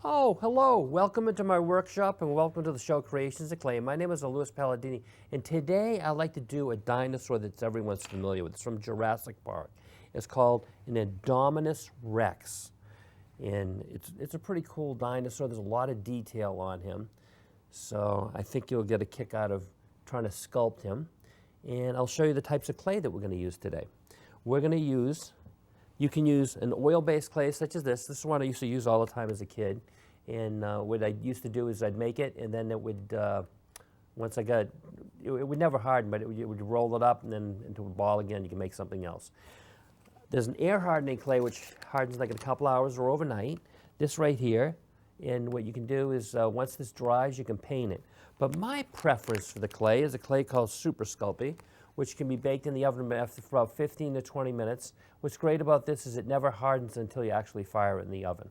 Oh, hello. Welcome into my workshop and welcome to the show Creations of Clay. My name is Louis Palladini, and today I'd like to do a dinosaur that everyone's familiar with. It's from Jurassic Park. It's called an Indominus Rex, and it's a pretty cool dinosaur. There's a lot of detail on him, so I think you'll get a kick out of trying to sculpt him. And I'll show you the types of clay that we're going to use today. We're going to use You can use an oil-based clay such as this. This is one I used to use all the time as a kid. And what I used to do is I'd make it, and then it would, once I got it would never harden, but you would roll it up and then into a ball again. You can make something else. There's an air hardening clay which hardens like in a couple hours or overnight. This right here, and what you can do is once this dries, you can paint it. But my preference for the clay is a clay called Super Sculpey, which can be baked in the oven for about 15 to 20 minutes. What's great about this is it never hardens until you actually fire it in the oven.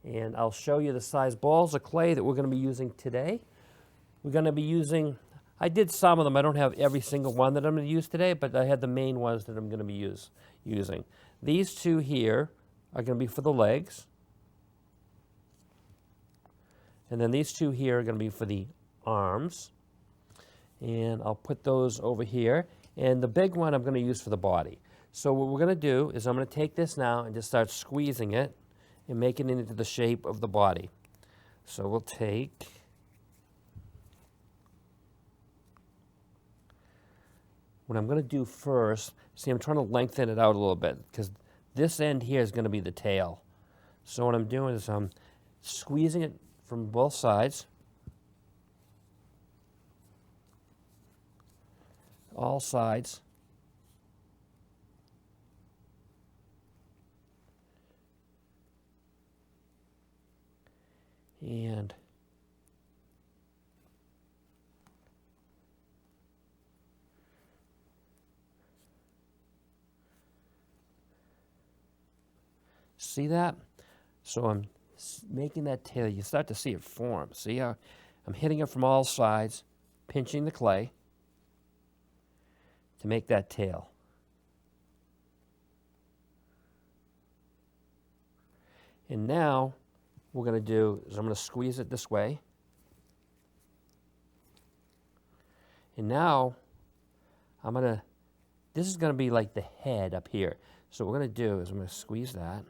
And I'll show you the size balls of clay that we're going to be using today. We're going to be using, I did some of them. I don't have every single one that I'm going to use today, but I had the main ones that I'm going to be using. These two here are going to be for the legs. And then these two here are going to be for the arms. And I'll put those over here. And the big one I'm going to use for the body. So what we're going to do is I'm going to take this now and just start squeezing it and making it into the shape of the body. So we'll take, what I'm going to do first, see I'm trying to lengthen it out a little bit because this end here is going to be the tail. So what I'm doing is I'm squeezing it from both sides, all sides. And see that? So I'm making that tail. You start to see it form. See how I'm hitting it from all sides, pinching the clay to make that tail. And now what we're going to do is I'm going to squeeze it this way. And now this is going to be like the head up here. So what we're going to do is I'm going to squeeze that.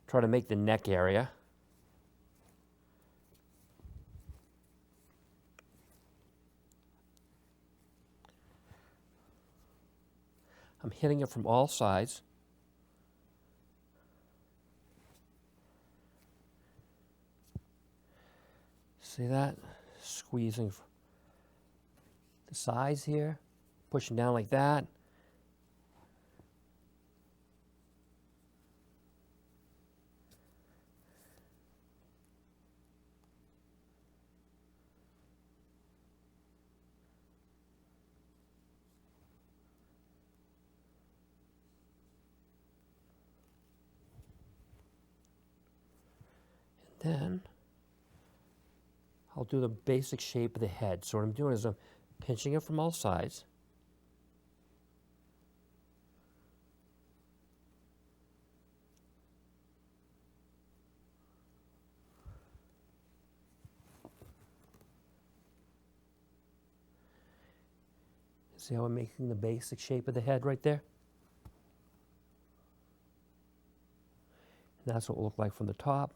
Try to make the neck area. I'm hitting it from all sides. See that? Squeezing the sides here, pushing down like that. And then I'll do the basic shape of the head. So what I'm doing is I'm pinching it from all sides. See how I'm making the basic shape of the head right there? And that's what it will look like from the top.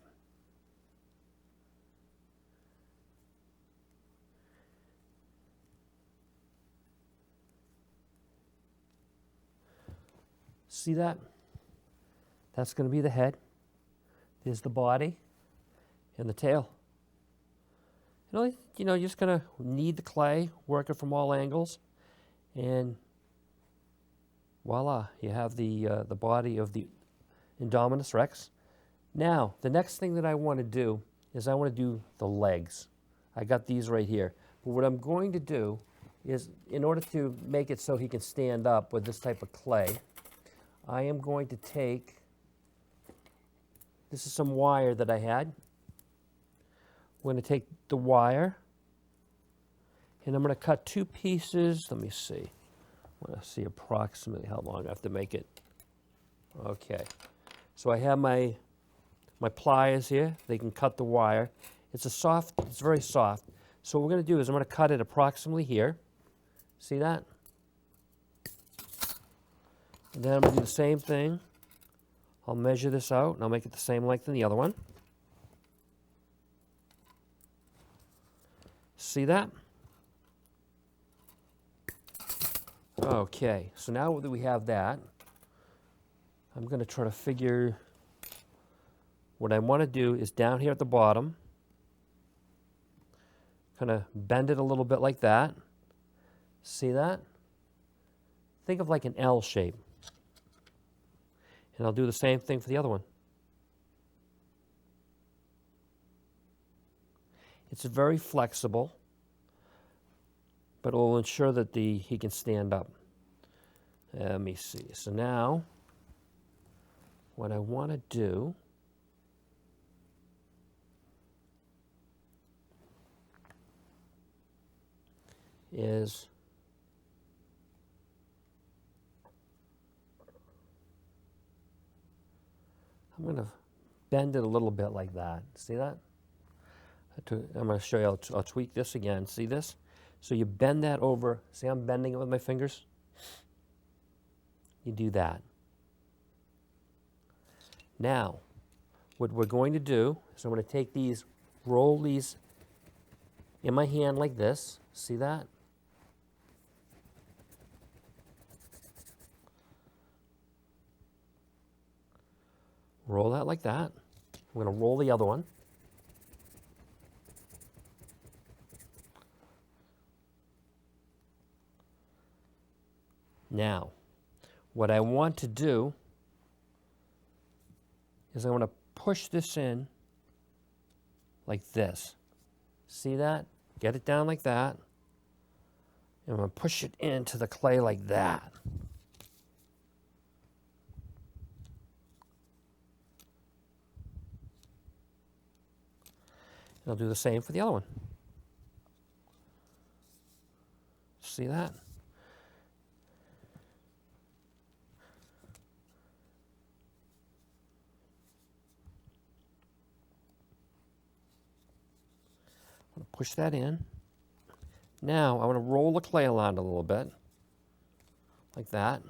See that? That's going to be the head. There's the body and the tail. You're just going to knead the clay, work it from all angles, and voila, you have the body of the Indominus Rex. Now, the next thing that I want to do is I want to do the legs. I got these right here. But what I'm going to do is, in order to make it so he can stand up with this type of clay, I am going to take, this is some wire that I had. We're going to take the wire, and I'm going to cut two pieces. Let me see. I want to see approximately how long I have to make it. Okay. So I have my pliers here. They can cut the wire. It's very soft. So what we're going to do is I'm going to cut it approximately here. See that? And then I'm going to do the same thing. I'll measure this out and I'll make it the same length in the other one. See that? Okay, so now that we have that, I'm going to try to figure what I want to do is down here at the bottom, kind of bend it a little bit like that. See that? Think of like an L shape. And I'll do the same thing for the other one. It's very flexible, but it will ensure that he can stand up. Let me see. So now, what I want to do is I'm going to bend it a little bit like that. See that? I'm going to show you, I'll tweak this again. See this? So you bend that over. See, I'm bending it with my fingers. You do that. Now, what we're going to do is I'm going to take these, roll these in my hand like this. See that? Roll that like that. I'm going to roll the other one. Now, what I want to do is I want to push this in like this. See that? Get it down like that. And I'm going to push it into the clay like that. And I'll do the same for the other one. See that? I'm going to push that in. Now I want to roll the clay around a little bit, like that.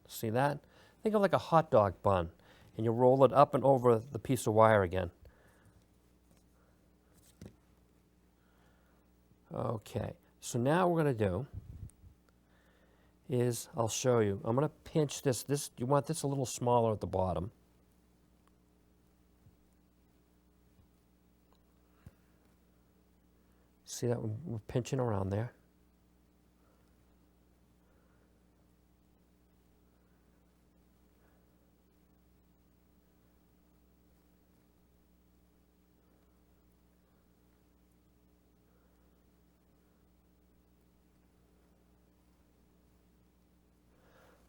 See that? Think of like a hot dog bun, and you roll it up and over the piece of wire again. Okay, so now what we're going to do is I'll show you. I'm going to pinch this. You want this a little smaller at the bottom. See that? We're pinching around there.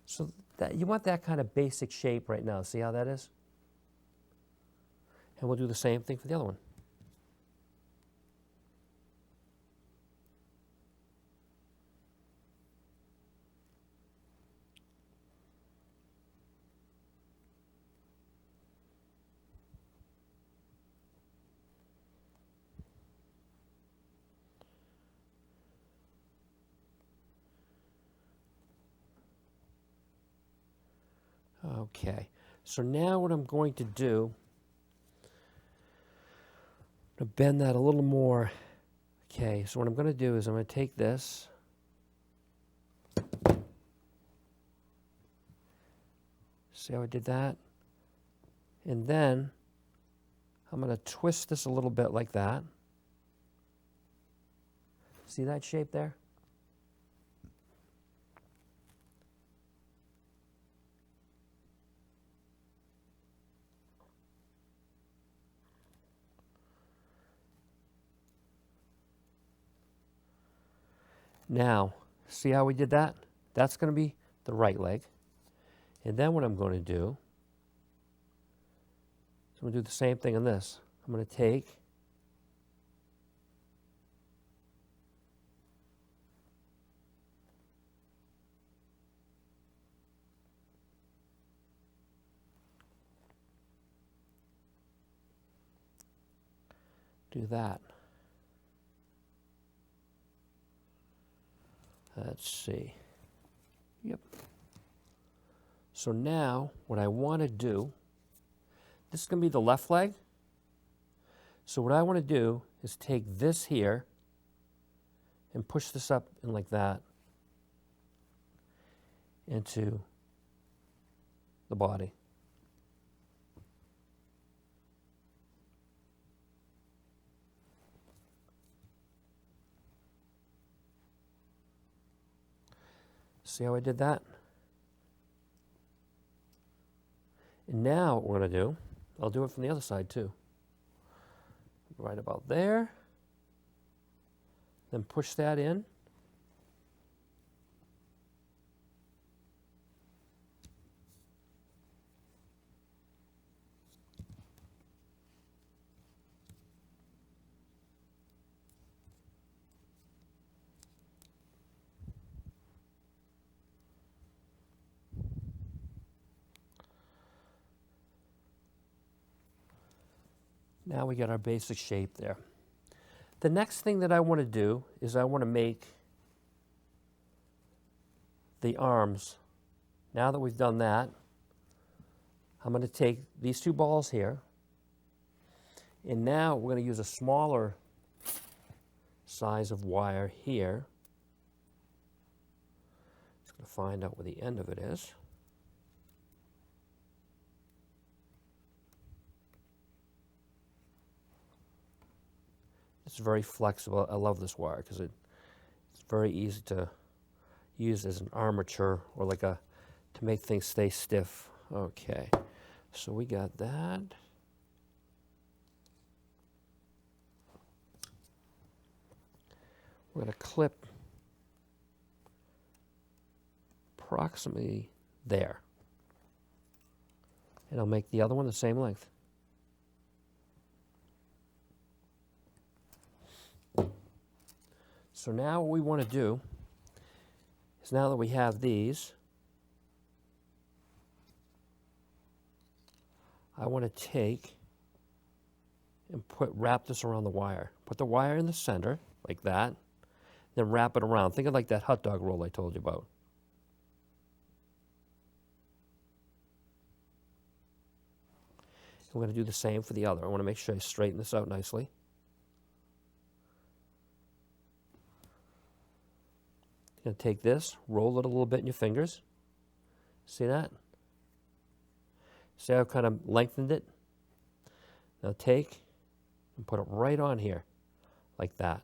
So that, you want that kind of basic shape right now. See how that is? And we'll do the same thing for the other one. Okay, so now what I'm going to do, I'm going to bend that a little more. Okay, so what I'm going to do is I'm going to take this, see how I did that? And then I'm going to twist this a little bit like that. See that shape there? Now, see how we did that? That's going to be the right leg. And then what I'm going to do is I'm going to do the same thing on this. I'm going to take do that. Let's see. Yep. So now what I want to do, this is going to be the left leg. So what I want to do is take this here and push this up and like that into the body. See how I did that? And now what we're going to do, I'll do it from the other side too. Right about there. Then push that in. Now we got our basic shape there. The next thing that I want to do is I want to make the arms. Now that we've done that, I'm going to take these two balls here, and now we're going to use a smaller size of wire here. Just going to find out where the end of it is. It's very flexible. I love this wire because it's very easy to use as an armature or like to make things stay stiff. Okay, so we got that. We're going to clip approximately there. And I'll make the other one the same length. So now what we want to do is, now that we have these, I want to take and wrap this around the wire. Put the wire in the center, like that, then wrap it around. Think of like that hot dog roll I told you about. I'm going to do the same for the other. I want to make sure I straighten this out nicely. You're going to take this, roll it a little bit in your fingers. See that? See how I kind of lengthened it? Now take and put it right on here, like that.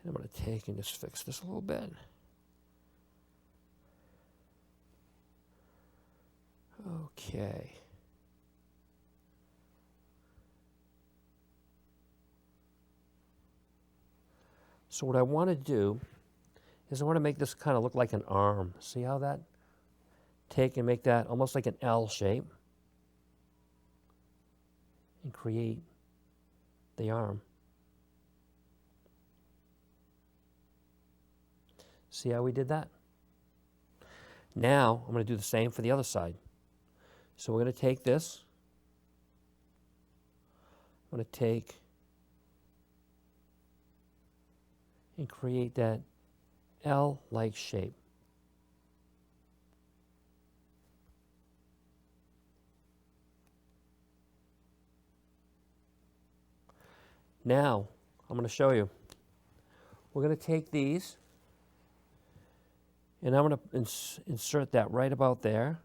And I'm going to take and just fix this a little bit. Okay. So what I want to do is I want to make this kind of look like an arm. See how that? Take and make that almost like an L shape and create the arm. See how we did that? Now I'm going to do the same for the other side. So we're going to take this. I'm going to take and create that L-like shape. Now, I'm going to show you. We're going to take these, and I'm going to insert that right about there.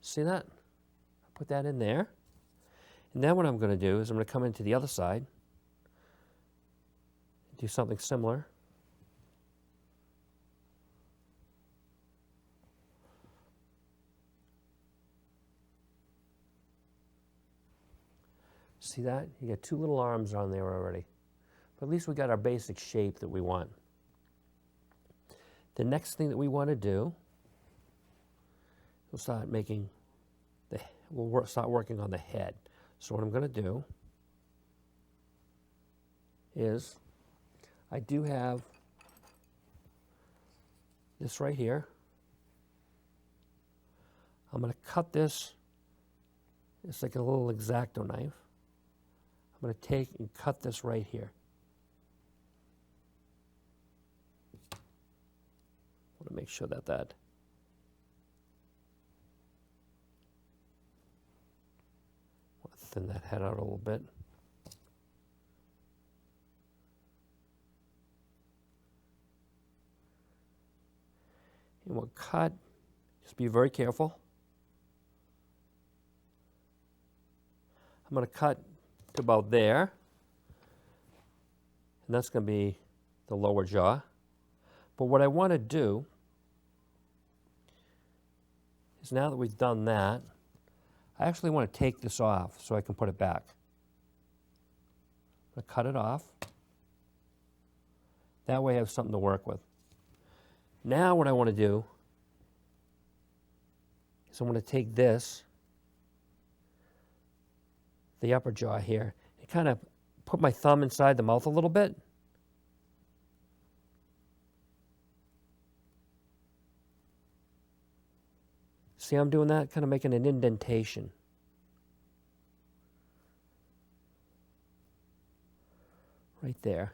See that? Put that in there. And then what I'm going to do is I'm going to come into the other side, do something similar. See that? You got two little arms on there already. But at least we got our basic shape that we want. The next thing that we want to do, we'll start making start working on the head. So what I'm going to do is, I do have this right here. I'm going to cut this. It's like a little X-Acto knife. I'm going to take and cut this right here. I want to make sure that thin that head out a little bit. And we'll cut, just be very careful. I'm going to cut to about there, and that's going to be the lower jaw. But what I want to do is, now that we've done that, I actually want to take this off so I can put it back. I'm going to cut it off. That way I have something to work with. Now what I want to do is I'm going to take this, the upper jaw here, and kind of put my thumb inside the mouth a little bit. See how I'm doing that? Kind of making an indentation. Right there.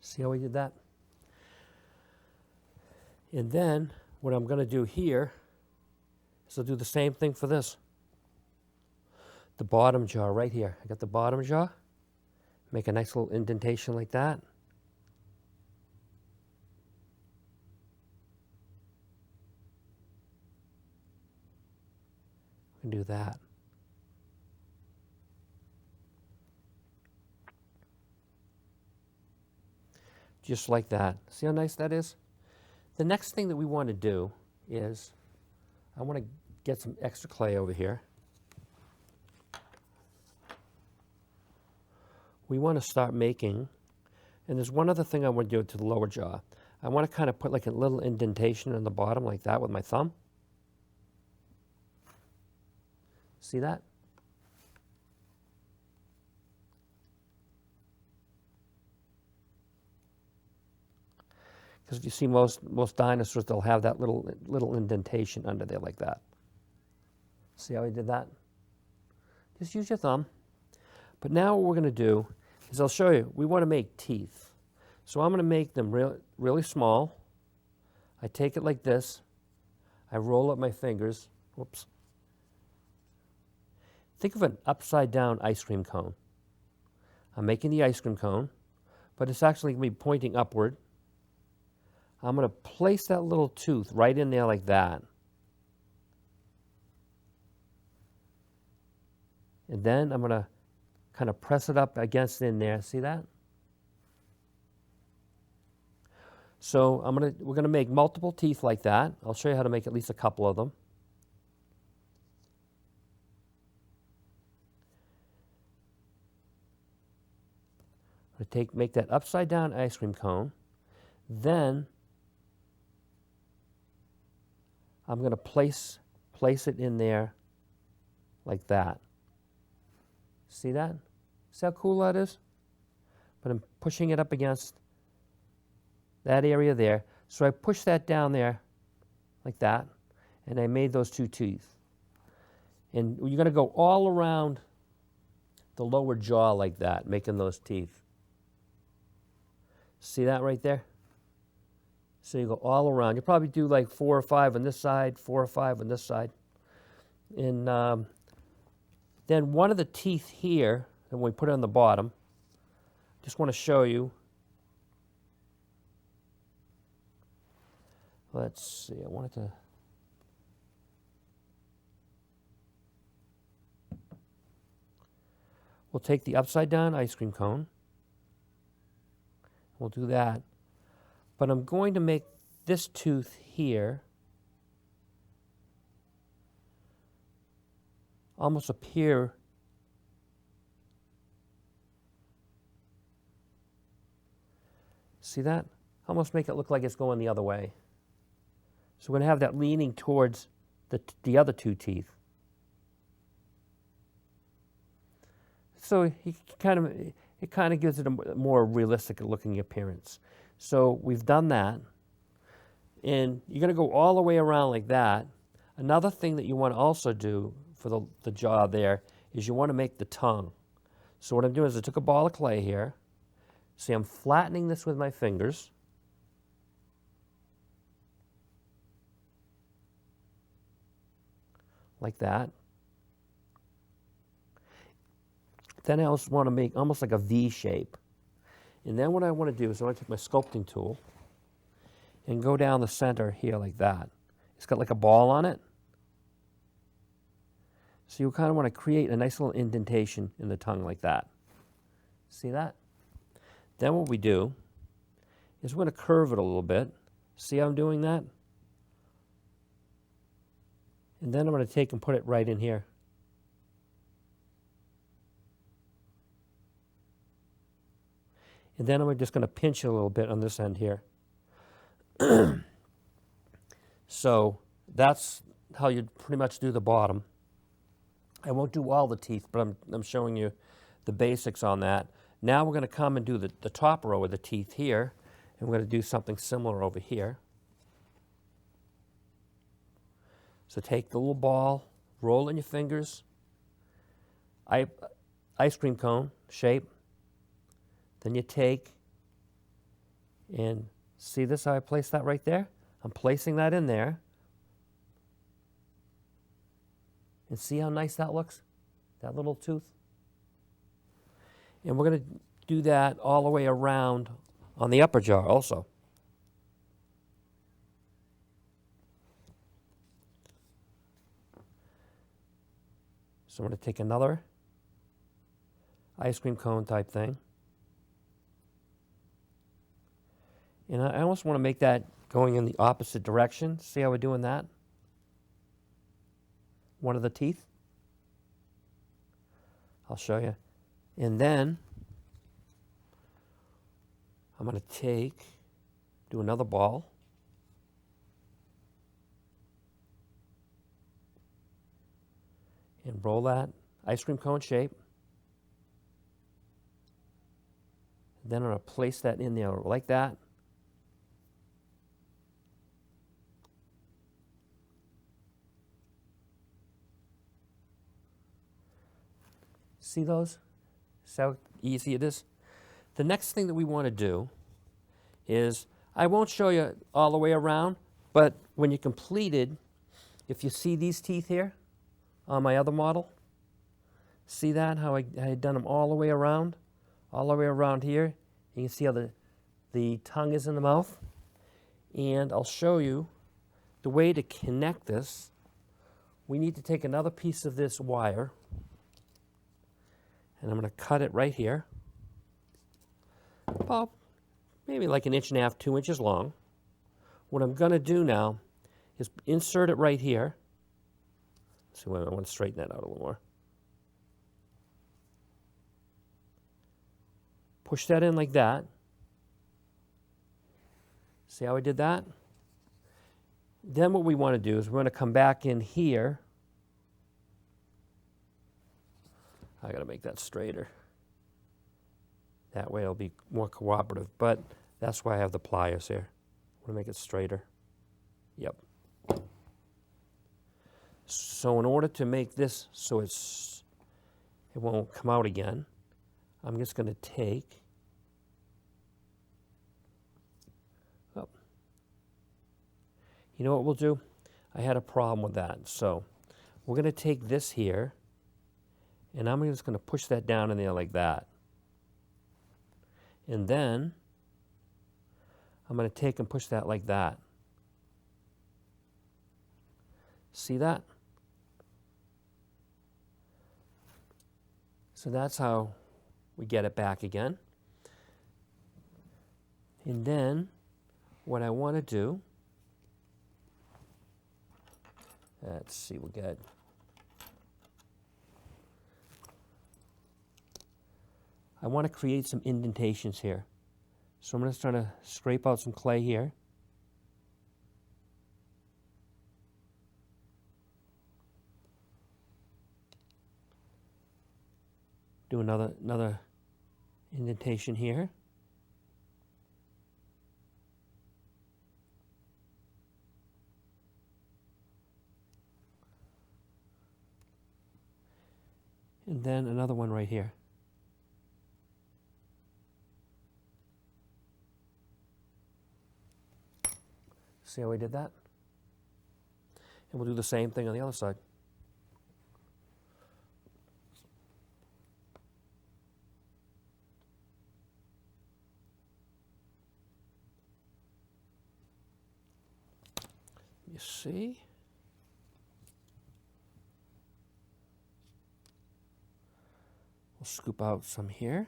See how we did that? And then what I'm going to do here is I'll do the same thing for this. The bottom jaw right here. I got the bottom jaw. Make a nice little indentation like that. I can do that. Just like that. See how nice that is? The next thing that we want to do is, I want to get some extra clay over here. We want to start making, and there's one other thing I want to do to the lower jaw. I want to kind of put like a little indentation in the bottom like that with my thumb. See that? Because if you see most dinosaurs, they'll have that little indentation under there like that. See how I did that? Just use your thumb. But now what we're going to do is, I'll show you, we want to make teeth. So I'm going to make them really small. I take it like this. I roll up my fingers. Whoops. Think of an upside down ice cream cone. I'm making the ice cream cone, but it's actually going to be pointing upward. I'm going to place that little tooth right in there like that. And then I'm going to kind of press it up against in there. See that? So we're going to make multiple teeth like that. I'll show you how to make at least a couple of them. I'm going to make that upside down ice cream cone. Then I'm going to place it in there like that. See that? See how cool that is? But I'm pushing it up against that area there. So I push that down there like that, and I made those two teeth. And you're going to go all around the lower jaw like that, making those teeth. See that right there? So you go all around. You'll probably do like 4 or 5 on this side, 4 or 5 on this side. And then one of the teeth here, and we put it on the bottom, just want to show you. Let's see, I wanted to. We'll take the upside down ice cream cone. We'll do that. But I'm going to make this tooth here almost appear see that? Almost make it look like it's going the other way. So we're going to have that leaning towards the other two teeth. So it kind of gives it a more realistic looking appearance. So we've done that. And you're going to go all the way around like that. Another thing that you want to also do for the jaw there is you want to make the tongue. So what I'm doing is I took a ball of clay here. See, I'm flattening this with my fingers. Like that. Then I also want to make almost like a V shape. And then what I want to do is I want to take my sculpting tool and go down the center here like that. It's got like a ball on it. So you kind of want to create a nice little indentation in the tongue like that. See that? Then what we do is we're going to curve it a little bit. See how I'm doing that? And then I'm going to take and put it right in here. And then I'm just going to pinch it a little bit on this end here. So that's how you pretty much do the bottom. I won't do all the teeth, but I'm showing you the basics on that. Now we're going to come and do the top row of the teeth here, and we're going to do something similar over here. So take the little ball, roll in your fingers, ice cream cone shape. Then you take and see this, how I place that right there? I'm placing that in there. And see how nice that looks? That little tooth? And we're going to do that all the way around on the upper jaw also. So I'm going to take another ice cream cone type thing. And I almost want to make that going in the opposite direction. See how we're doing that? One of the teeth. I'll show you. And then I'm going to do another ball. And roll that ice cream cone shape. Then I'm going to place that in there like that. See those? See how easy it is? The next thing that we want to do is, I won't show you all the way around, but when you're completed, if you see these teeth here on my other model, see that, how I had done them all the way around here. You can see how the tongue is in the mouth. And I'll show you the way to connect this. We need to take another piece of this wire, and I'm going to cut it right here, about maybe like 1.5 inches, 2 inches long. What I'm going to do now is insert it right here. Let's see, I want to straighten that out a little more. Push that in like that. See how I did that? Then what we want to do is we're going to come back in here. I got to make that straighter. That way it'll be more cooperative, but that's why I have the pliers here. I want to make it straighter. Yep. So in order to make this so it won't come out again, I'm just going to take, you know what we'll do? I had a problem with that. So we're going to take this here, and I'm just going to push that down in there like that. And then I'm going to take and push that like that. See that? So that's how we get it back again. And then what I want to do, let's see, we'll get I want to create some indentations here. So I'm going to start to scrape out some clay here. Do another indentation here. And then another one right here. See how we did that? And we'll do the same thing on the other side. You see? We'll scoop out some here.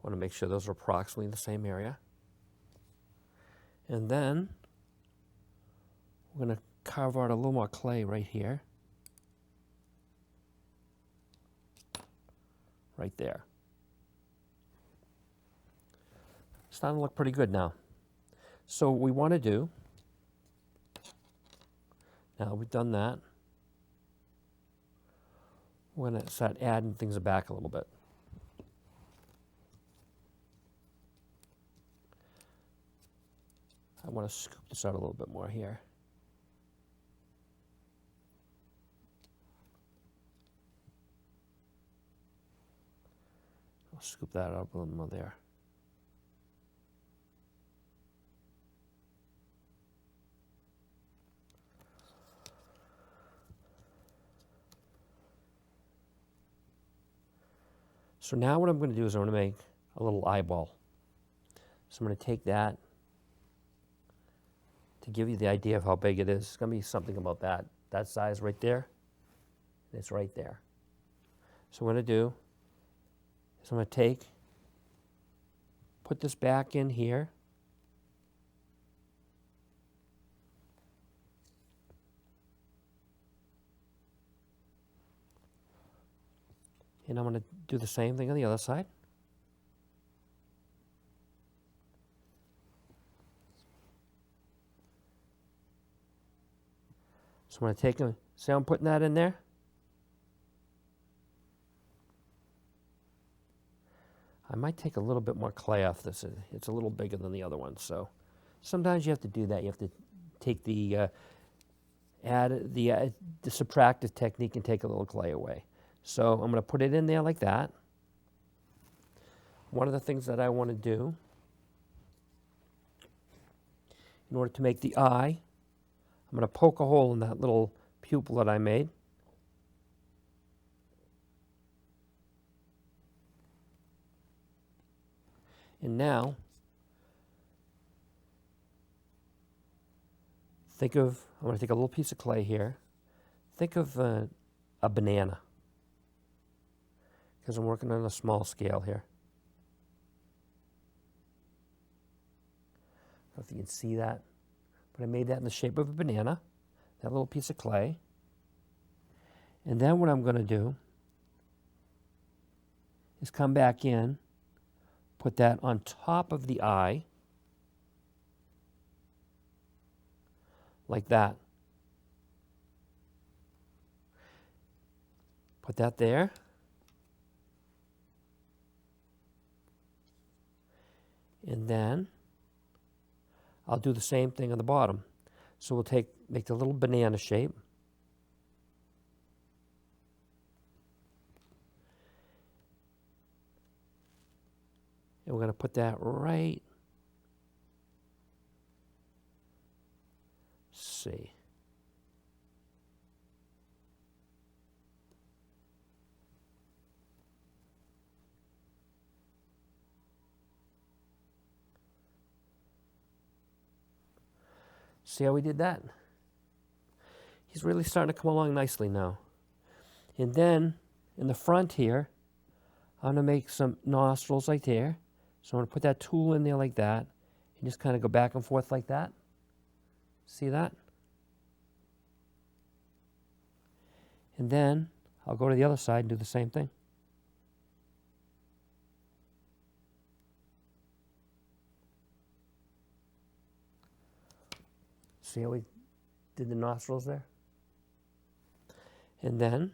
Want to make sure those are approximately in the same area. And then we're going to carve out a little more clay right here. Right there. It's starting to look pretty good now. So what we want to do, now we've done that, we're going to start adding things back a little bit. I want to scoop this out a little bit more here. I'll scoop that up a little more there. So now what I'm going to do is I'm going to make a little eyeball. So I'm going to take that to give you the idea of how big it is. It's going to be something about that size right there. And it's right there. So what I'm going to do is I'm going to put this back in here. And I'm going to do the same thing on the other side. So I'm going to take them, see how I'm putting that in there? I might take a little bit more clay off this. It's a little bigger than the other one, so sometimes you have to do that. You have to take the subtractive technique and take a little clay away. So I'm going to put it in there like that. One of the things that I want to do in order to make the eye, I'm going to poke a hole in that little pupil that I made. And now, I'm going to take a little piece of clay here. Think of a banana, because I'm working on a small scale here. I don't know if you can see that. But I made that in the shape of a banana, that little piece of clay. And then what I'm going to do is come back in, put that on top of the eye, like that. Put that there. And then I'll do the same thing on the bottom. So we'll make the little banana shape. And we're going to put that right. See. See how we did that? He's really starting to come along nicely now. And then in the front here, I'm going to make some nostrils right there. So I'm going to put that tool in there like that and just kind of go back and forth like that. See that? And then I'll go to the other side and do the same thing. See how we did the nostrils there? And then,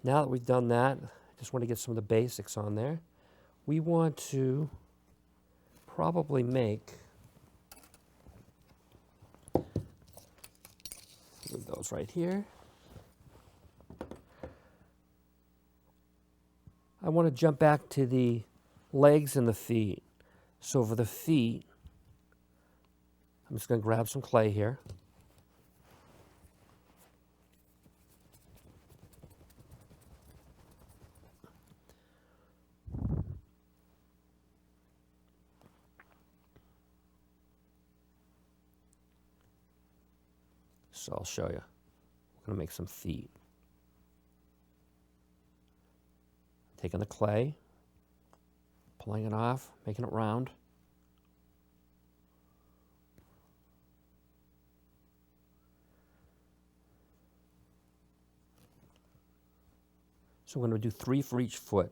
now that we've done that, I just want to get some of the basics on there. We want to probably make those right here. I want to jump back to the legs and the feet. So for the feet, I'm just going to grab some clay here. So I'll show you. We're going to make some feet. Taking the clay, pulling it off, making it round. So we're going to do 3 for each foot.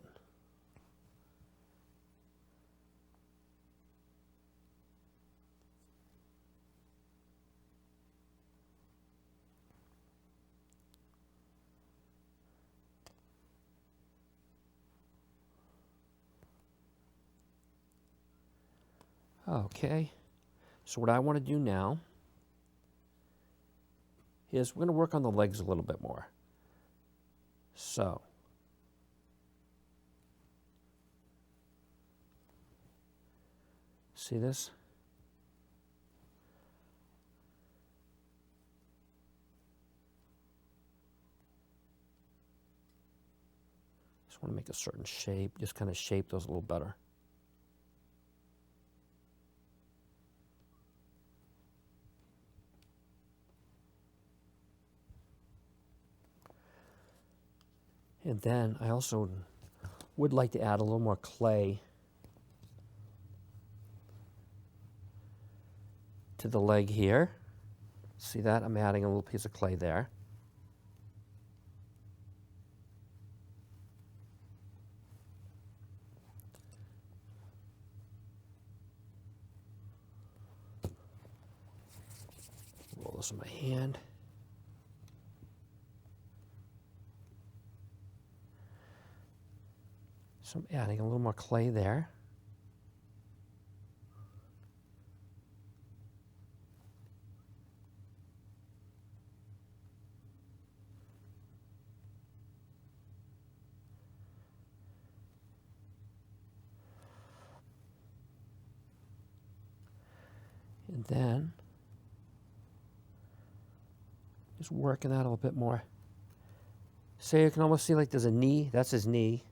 Okay, so what I want to do now is we're going to work on the legs a little bit more. So, see this? Just want to make a certain shape, just kind of shape those a little better. And then I also would like to add a little more clay to the leg here. See that? I'm adding a little piece of clay there. Roll this in my hand. So I'm adding a little more clay there. And then just working that a little bit more. So you can almost see like there's a knee. That's his knee.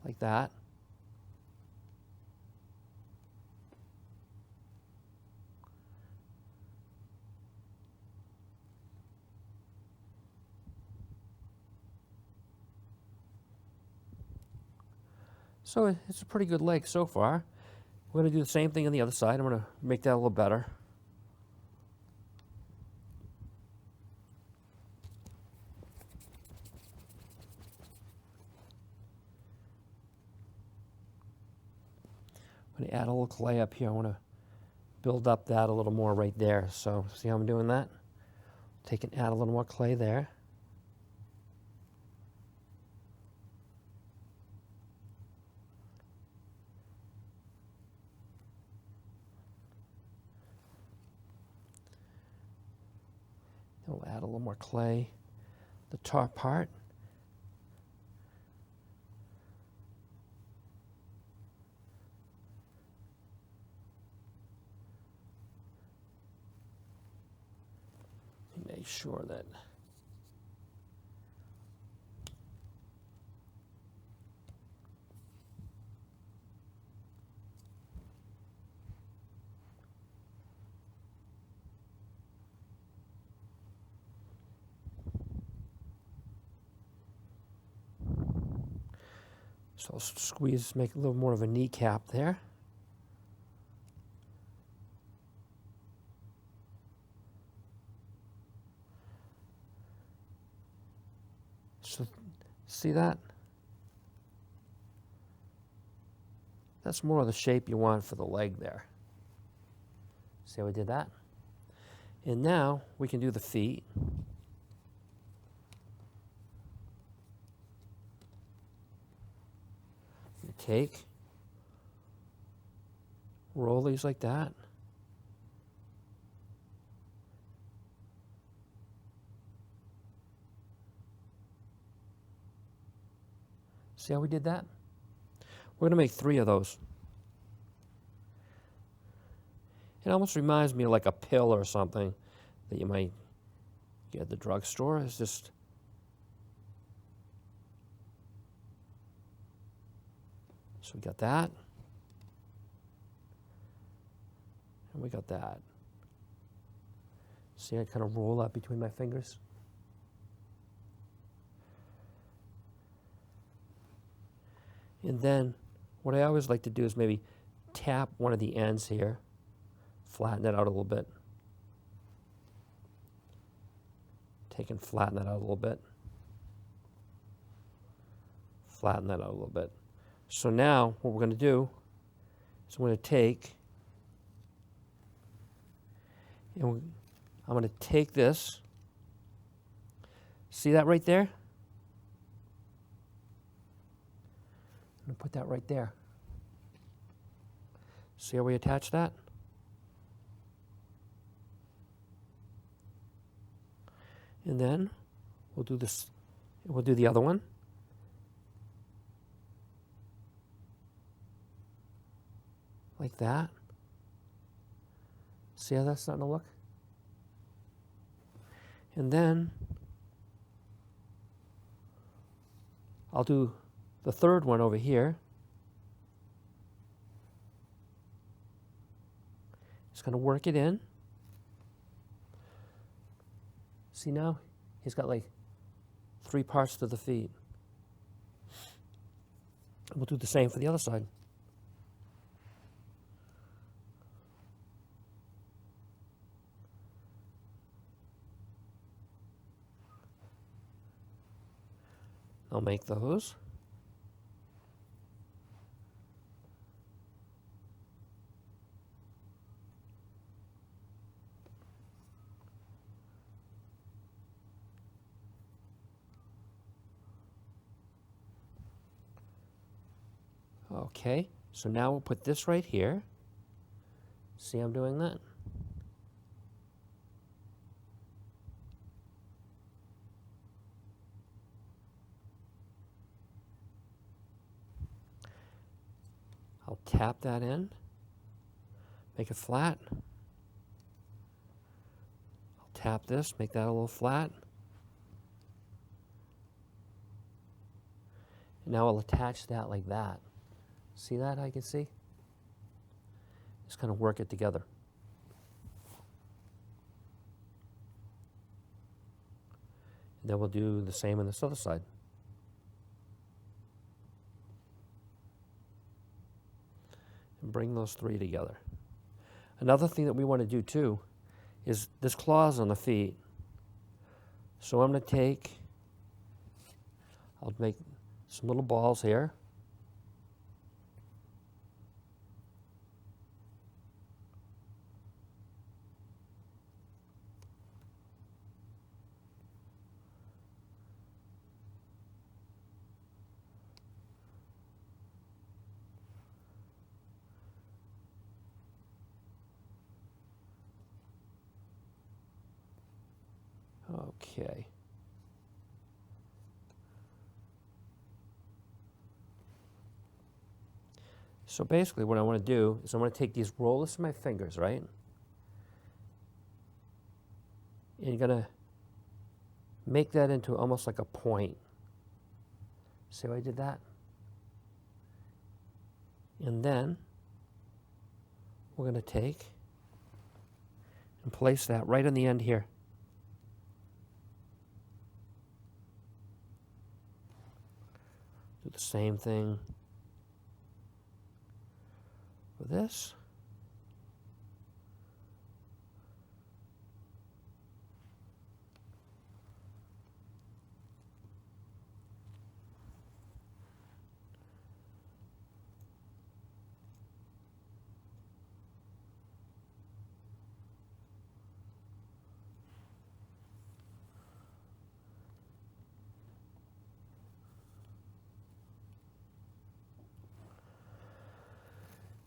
Like that. So it's a pretty good leg so far. We're going to do the same thing on the other side. I'm going to make that a little better. I'm going to add a little clay up here. I want to build up that a little more right there. So see how I'm doing that? Take and add a little more clay there. Then we'll add a little more clay, the top part. Make sure that so I'll squeeze, make a little more of a kneecap there. So see that? That's more of the shape you want for the leg there. See how we did that? And now we can do the feet. Take, roll these like that. See how we did that? We're going to make 3 of those. It almost reminds me of like a pill or something that you might get at the drugstore. It's just so we got that. And we got that. See, I kind of roll that between my fingers. And then what I always like to do is maybe tap one of the ends here, flatten it out a little bit. Take and flatten that out a little bit. Flatten that out a little bit. So now what we're going to do is I'm going to take, and I'm going to take this. See that right there? I'm going to put that right there. See how we attach that? And then we'll do this. We'll do the other one. Like that. See how that's starting to look? And then I'll do the third one over here. Just going to work it in. See now? He's got like 3 parts to the feet. We'll do the same for the other side. I'll make those. Okay, so now we'll put this right here. See I'm doing that? I'll tap that in, make it flat. I'll tap this, make that a little flat. And now I'll attach that like that. See that, I can see? Just kind of work it together. And then we'll do the same on this other side. And bring those 3 together. Another thing that we want to do too is this claws on the feet. So I'm going to take, I'll make some little balls here. Okay. So basically what I want to do is I want to take these rollers of my fingers, right? And you're going to make that into almost like a point. See how I did that? And then we're going to take and place that right on the end here. Do the same thing for this.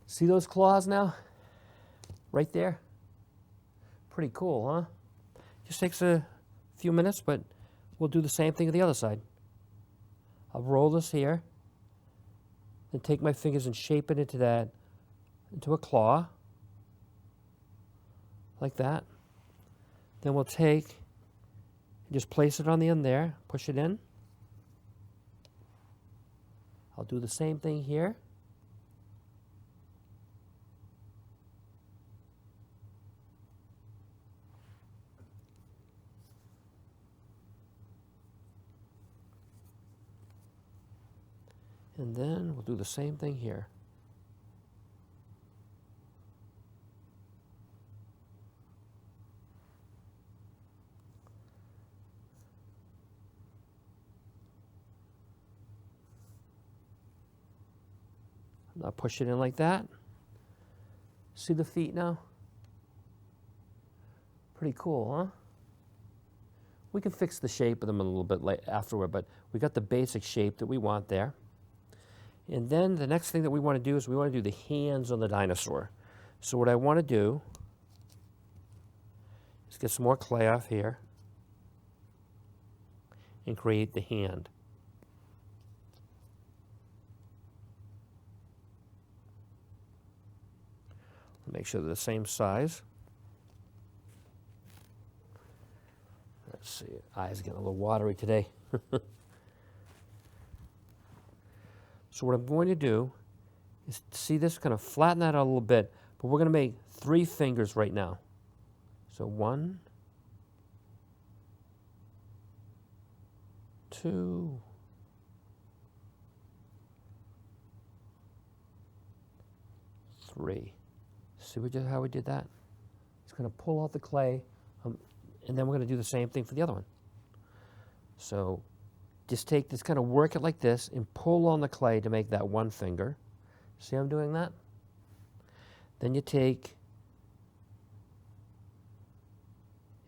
See those claws now? Right there? Pretty cool, huh? Just takes a few minutes, but we'll do the same thing to the other side. I'll roll this here, then take my fingers and shape it into a claw, like that. Then we'll take and just place it on the end there, push it in. I'll do the same thing here. And then we'll do the same thing here. Now push it in like that. See the feet now? Pretty cool, huh? We can fix the shape of them a little bit afterward, but we got the basic shape that we want there. And then the next thing that we want to do is we want to do the hands on the dinosaur. So what I want to do is get some more clay off here and create the hand. Make sure they're the same size. Let's see, eyes getting a little watery today. So what I'm going to do is, see this, kind of flatten that out a little bit, but we're going to make 3 fingers right now. So 1, 2, 3. See how we did that? It's going to pull out the clay, and then we're going to do the same thing for the other one. So just take this, kind of work it like this, and pull on the clay to make that 1 finger. See how I'm doing that? Then you take,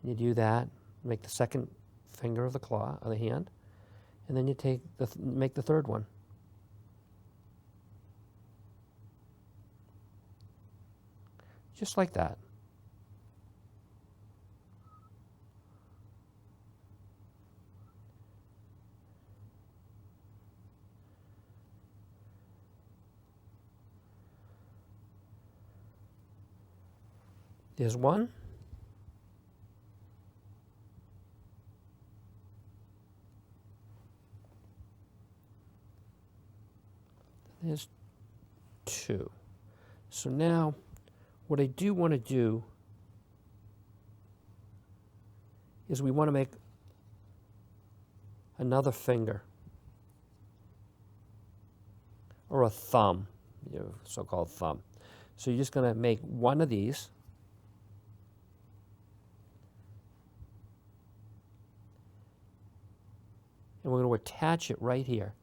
and you do that, make the 2nd finger of the claw, of the hand, and then you take make the 3rd one. Just like that. There's one. There's 2. So now, what I do want to do is we want to make another finger, or a thumb, so-called thumb. So you're just going to make one of these, and we're going to attach it right here.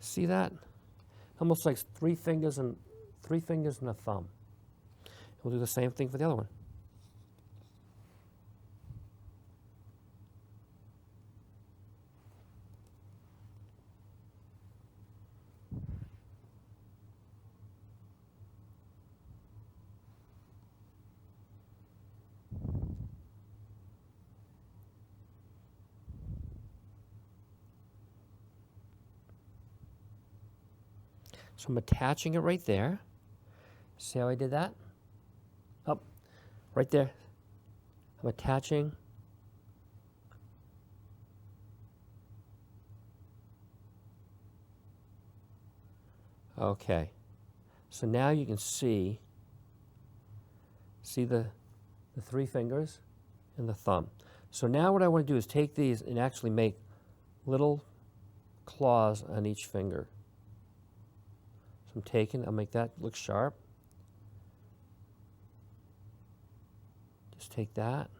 See that? Almost like 3 fingers and 3 fingers and a thumb. We'll do the same thing for the other one. So I'm attaching it right there. See how I did that? Oh, right there. I'm attaching. Okay. So now you can see the 3 fingers and the thumb. So now what I want to do is take these and actually make little claws on each finger. I'm taking, I'll make that look sharp. Just take that.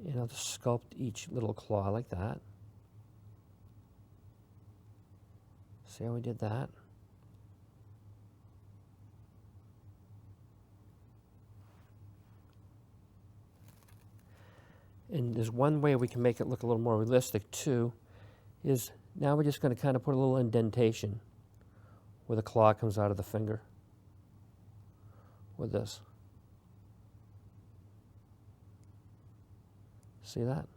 And I'll just sculpt each little claw like that. See how we did that? And there's one way we can make it look a little more realistic too, is now we're just going to kind of put a little indentation where the claw comes out of the finger with this. See that?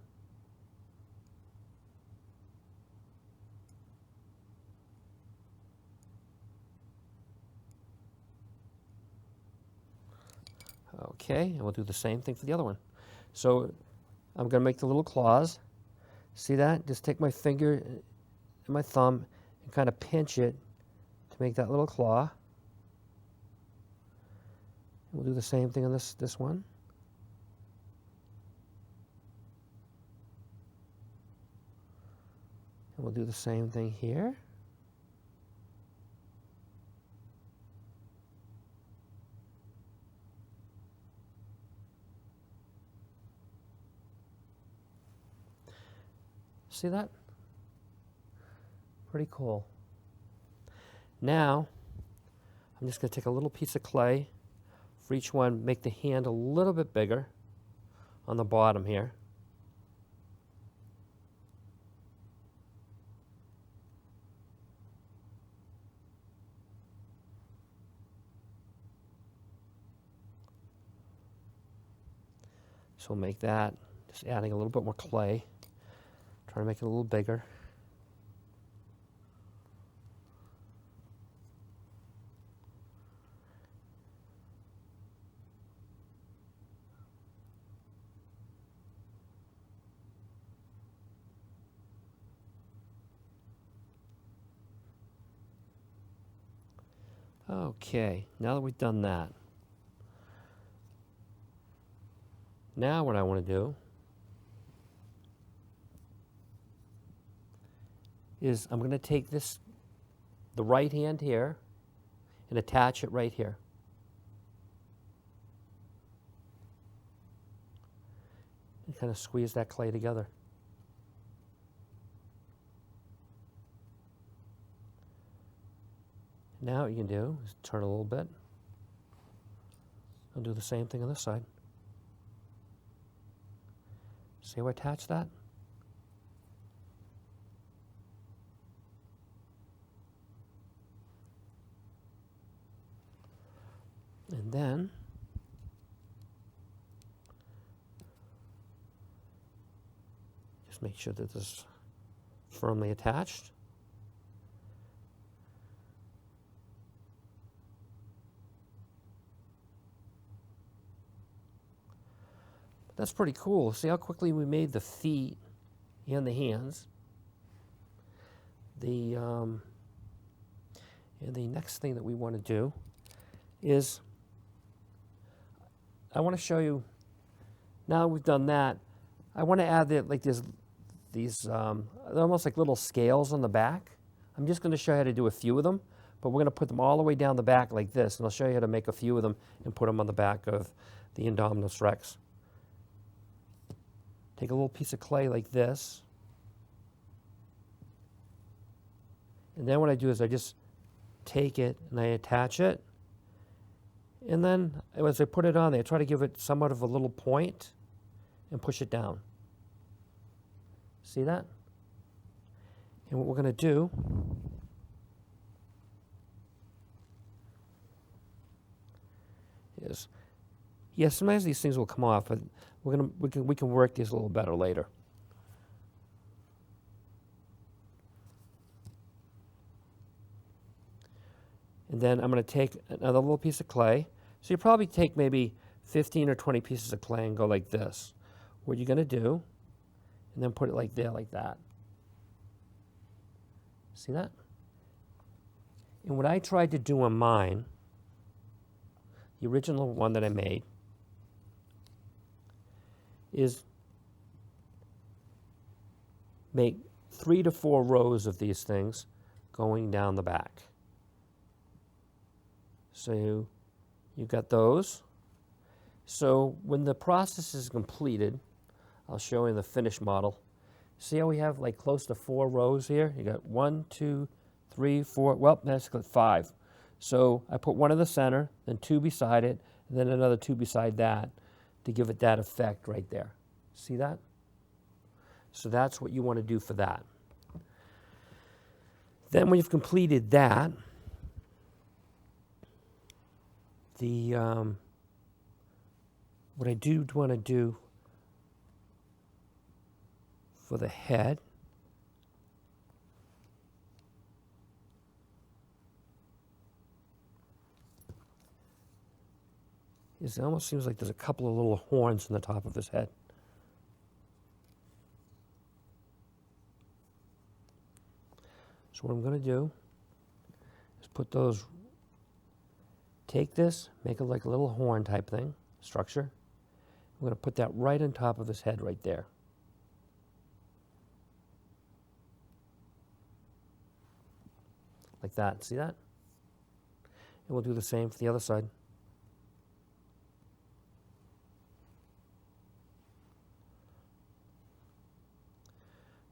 Okay, and we'll do the same thing for the other one. So I'm going to make the little claws. See that? Just take my finger and my thumb and kind of pinch it to make that little claw. We'll do the same thing on this one. And we'll do the same thing here. See that? Pretty cool. Now, I'm just going to take a little piece of clay for each one, make the hand a little bit bigger on the bottom here. So we'll make that, just adding a little bit more clay. Try to make it a little bigger. Okay, now that we've done that, now what I want to do is I'm going to take this, the right hand here, and attach it right here. And kind of squeeze that clay together. Now what you can do is turn a little bit. I'll do the same thing on this side. See how I attach that? And then just make sure that this is firmly attached. That's pretty cool. See how quickly we made the feet and the hands. And the next thing that we want to do is I want to show you, now we've done that, I want to add like these almost like little scales on the back. I'm just going to show you how to do a few of them, but we're going to put them all the way down the back like this, and I'll show you how to make a few of them and put them on the back of the Indominus Rex. Take a little piece of clay like this, and then what I do is I just take it and I attach it, and then as I put it on there, I try to give it somewhat of a little point and push it down. See that? And what we're going to do is, yes, sometimes these things will come off, but we can work these a little better later. And then I'm going to take another little piece of clay. So you probably take maybe 15 or 20 pieces of clay and go like this. What you're going to do, and then put it like there, like that. See that? And what I tried to do on mine, the original one that I made, is make 3 to 4 rows of these things going down the back. So you got those. So when the process is completed, I'll show you the finished model. See how we have like close to 4 rows here? You got 1, 2, 3, 4, well, that's 5. So I put one in the center, then 2 beside it, and then another 2 beside that to give it that effect right there. See that? So that's what you want to do for that. Then when you've completed that, what I do want to do for the head is it almost seems like there's a couple of little horns in the top of his head. So what I'm going to do is put those, take this, make it like a little horn type thing, structure. I'm going to put that right on top of his head right there. Like that, see that? And we'll do the same for the other side.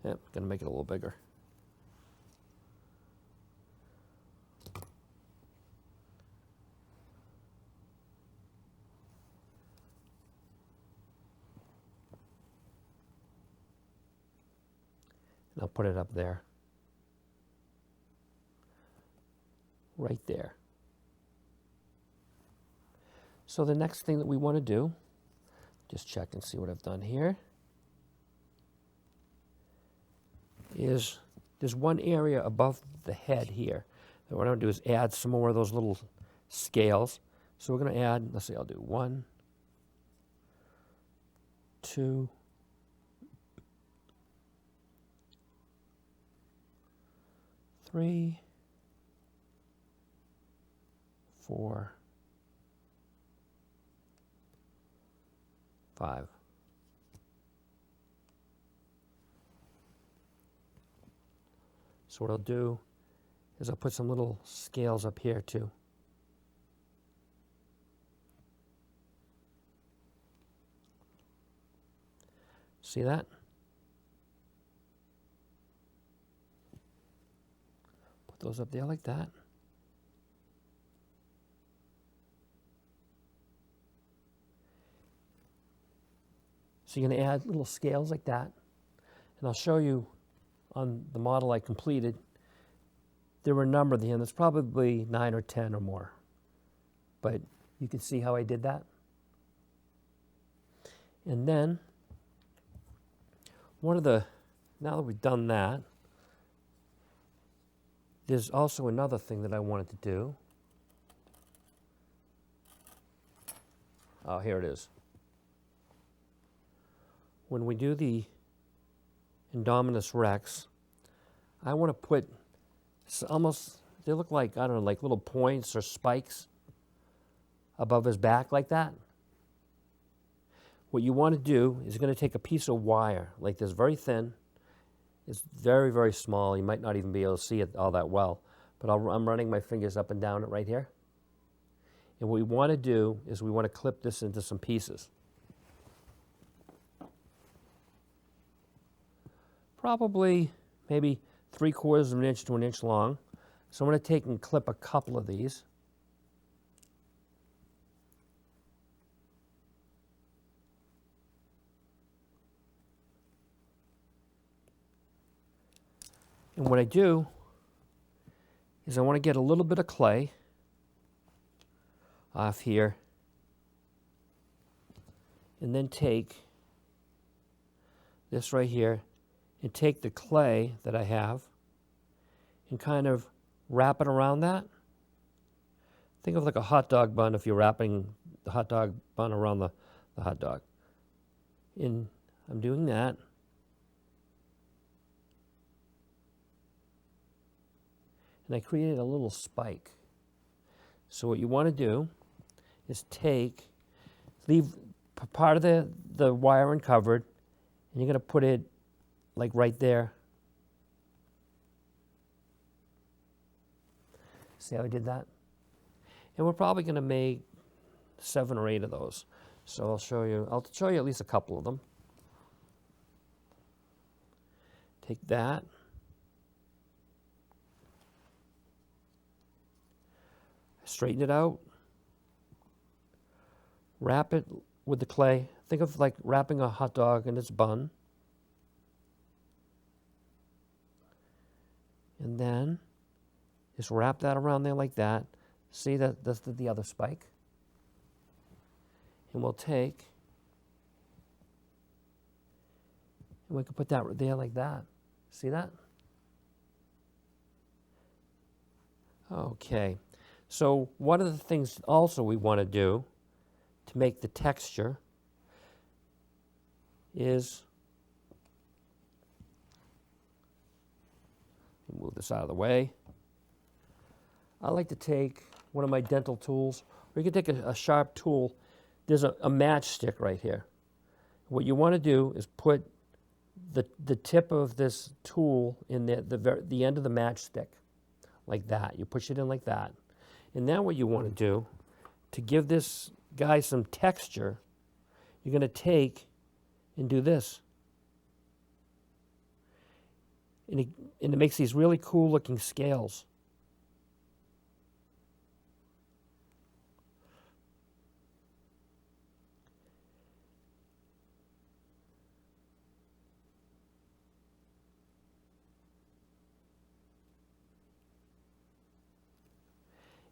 Yep, gonna make it a little bigger. And I'll put it up there. Right there. So the next thing that we want to do, just check and see what I've done here, is there's one area above the head here. And what I'm going to do is add some more of those little scales. So we're going to add, let's see, I'll do 1, 2, 3, 4, 5. So what I'll do is I'll put some little scales up here too. See that? Put those up there like that. So you're going to add little scales like that. And I'll show you on the model I completed, there were a number at the end. There's probably 9 or 10 or more. But you can see how I did that. And then, now that we've done that, there's also another thing that I wanted to do. Oh, here it is. When we do the Indominus Rex, I want to put almost, they look like, I don't know, like little points or spikes above his back like that. What you want to do is you're going to take a piece of wire like this, very thin. It's very, very small. You might not even be able to see it all that well. But I'm running my fingers up and down it right here. And what we want to do is we want to clip this into some pieces. Probably maybe 3/4 of an inch to an inch long. So I'm going to take and clip a couple of these. And what I do is I want to get a little bit of clay off here and then take this right here and take the clay that I have and kind of wrap it around that. Think of like a hot dog bun if you're wrapping the hot dog bun around the hot dog. And I'm doing that. And I created a little spike. So what you want to do is leave part of the wire uncovered, and you're going to put it like right there. See how I did that? And we're probably going to make 7 or 8 of those. So I'll show you at least a couple of them. Take that. Straighten it out. Wrap it with the clay. Think of like wrapping a hot dog in its bun. And then just wrap that around there like that. See that that's the other spike. And we'll take, and we can put that right there like that. See that? Okay. So one of the things also we want to do to make the texture is, move this out of the way. I like to take one of my dental tools, or you can take a sharp tool. There's a matchstick right here. What you want to do is put the tip of this tool in the end of the matchstick, like that. You push it in like that. And now what you want to do, to give this guy some texture, you're going to take and do this. And it makes these really cool looking scales.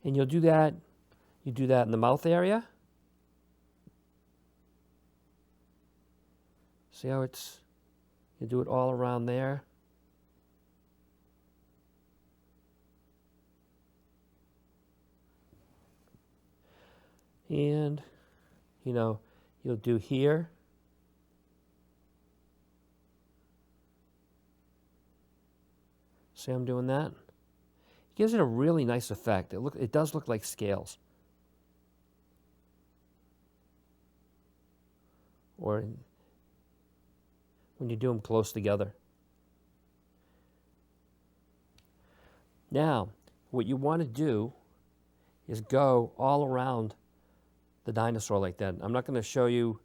And you'll do that, you do that in the mouth area. See how it's, you do it all around there. And, you know, you'll do here. See I'm doing that? Gives it a really nice effect. It does look like scales. Or when you do them close together. Now, what you want to do is go all around the dinosaur like that. I'm not going to show you,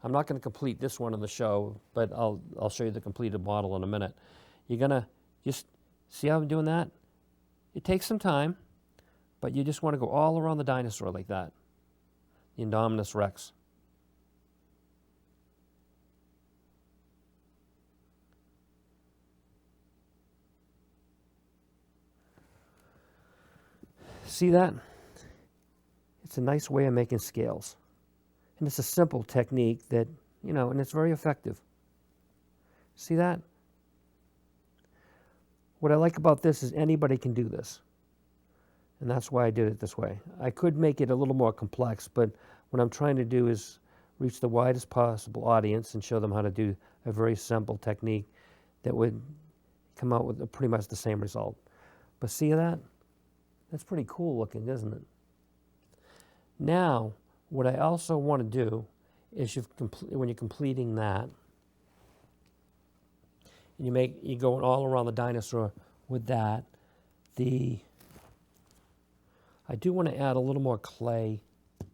I'm not going to complete this one on the show, but I'll show you the completed model in a minute. You're going to just see how I'm doing that? It takes some time, but you just want to go all around the dinosaur like that. The Indominus Rex. See that? It's a nice way of making scales. And it's a simple technique that, you know, and it's very effective. See that? What I like about this is anybody can do this. And that's why I did it this way. I could make it a little more complex, but what I'm trying to do is reach the widest possible audience and show them how to do a very simple technique that would come out with pretty much the same result. But see that? That's pretty cool looking, isn't it? Now, what I also want to do is when you're completing that, and you're going all around the dinosaur with that, I do want to add a little more clay. I'm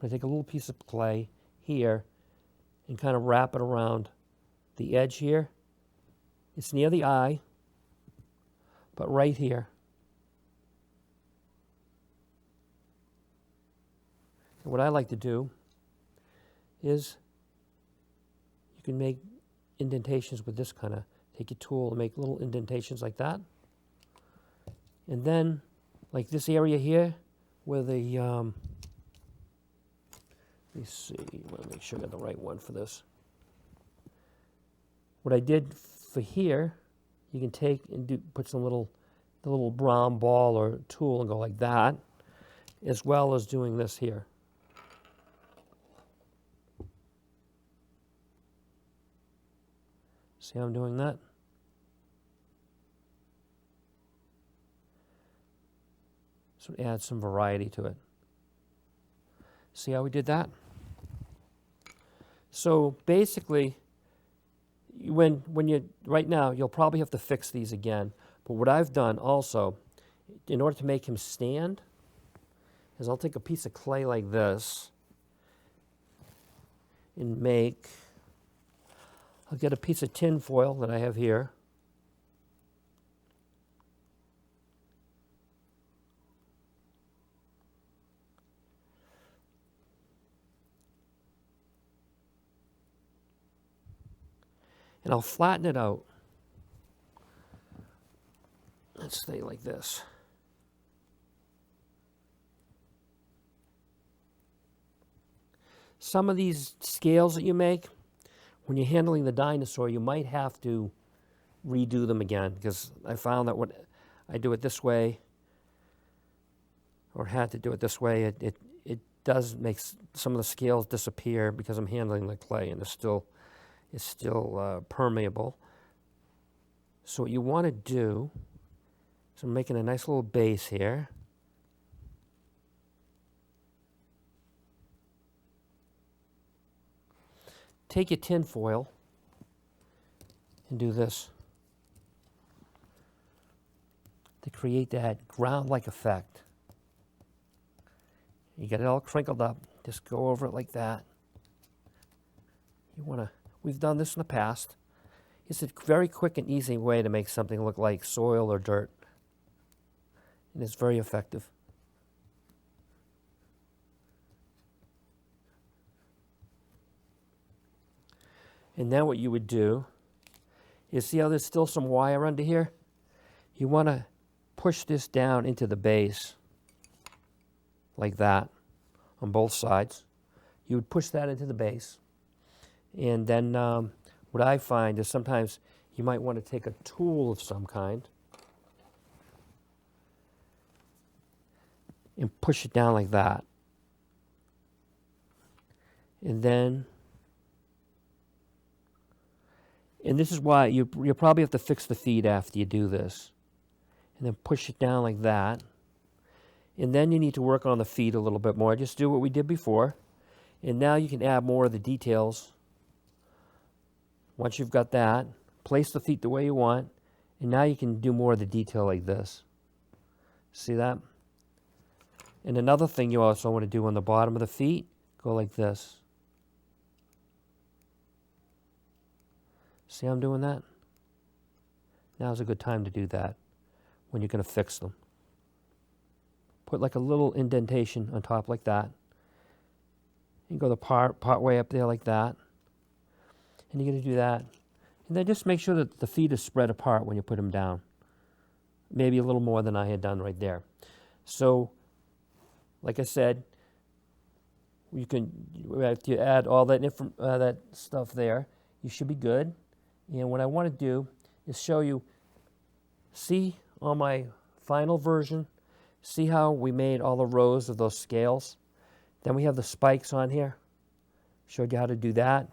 going to take a little piece of clay here and kind of wrap it around the edge here. It's near the eye, but right here. And what I like to do is you can make indentations with this kind of, take your tool and make little indentations like that. And then, like this area here, where the, let me see, I want to make sure I got the right one for this. What I did for here, you can take and put some the little brown ball or tool and go like that, as well as doing this here. See how I'm doing that? So it adds some variety to it. See how we did that? So basically, when you, right now, you'll probably have to fix these again. But what I've done also, in order to make him stand, is I'll take a piece of clay like this and make I'll get a piece of tin foil that I have here. And I'll flatten it out. Let's stay like this. Some of these scales that you make, when you're handling the dinosaur, you might have to redo them again, because I found that when I do it this way, or had to do it this way, it does make some of the scales disappear because I'm handling the clay and it's still permeable. So what you want to do is I'm making a nice little base here. Take your tin foil and do this to create that ground-like effect. You get it all crinkled up. Just go over it like that. You want to. We've done this in the past. It's a very quick and easy way to make something look like soil or dirt, and it's very effective. And then what you would do is, see how there's still some wire under here? You want to push this down into the base like that on both sides. You would push that into the base. And then what I find is sometimes you might want to take a tool of some kind and push it down like that. And then, and this is why you probably have to fix the feet after you do this. And then push it down like that. And then you need to work on the feet a little bit more. Just do what we did before. And now you can add more of the details. Once you've got that, place the feet the way you want. And now you can do more of the detail like this. See that? And another thing you also want to do on the bottom of the feet, go like this. See how I'm doing that? Now's a good time to do that when you're going to fix them. Put like a little indentation on top like that. And go the part way up there like that. And you're going to do that. And then just make sure that the feet are spread apart when you put them down. Maybe a little more than I had done right there. So, like I said, you can, if you add all that, that stuff there, you should be good. And what I want to do is show you, see on my final version, see how we made all the rows of those scales? Then we have the spikes on here. Showed you how to do that.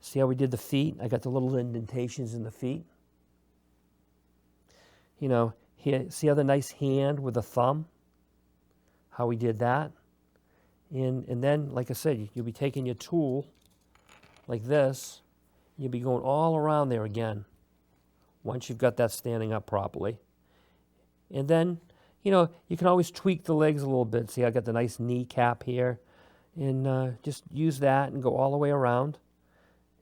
See how we did the feet? I got the little indentations in the feet. You know, here, see how the nice hand with the thumb? How we did that? And then, like I said, you'll be taking your tool like this. You'll be going all around there again once you've got that standing up properly. And then, you know, you can always tweak the legs a little bit. See, I got the nice kneecap here. And just use that and go all the way around.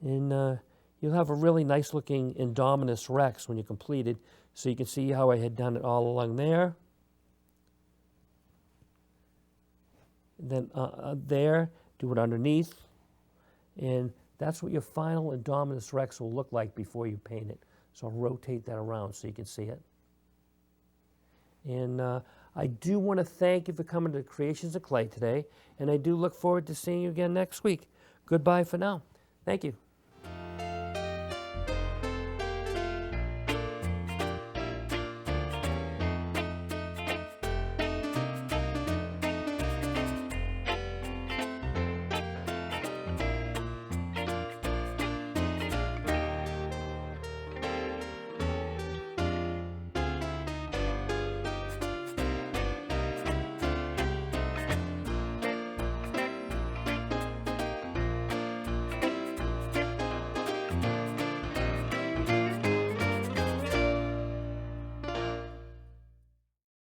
And you'll have a really nice looking Indominus Rex when you're completed. So you can see how I had done it all along there. And then there, do it underneath. And that's what your final Indominus Rex will look like before you paint it. So I'll rotate that around so you can see it. And I do want to thank you for coming to Creations of Clay today. And I do look forward to seeing you again next week. Goodbye for now. Thank you.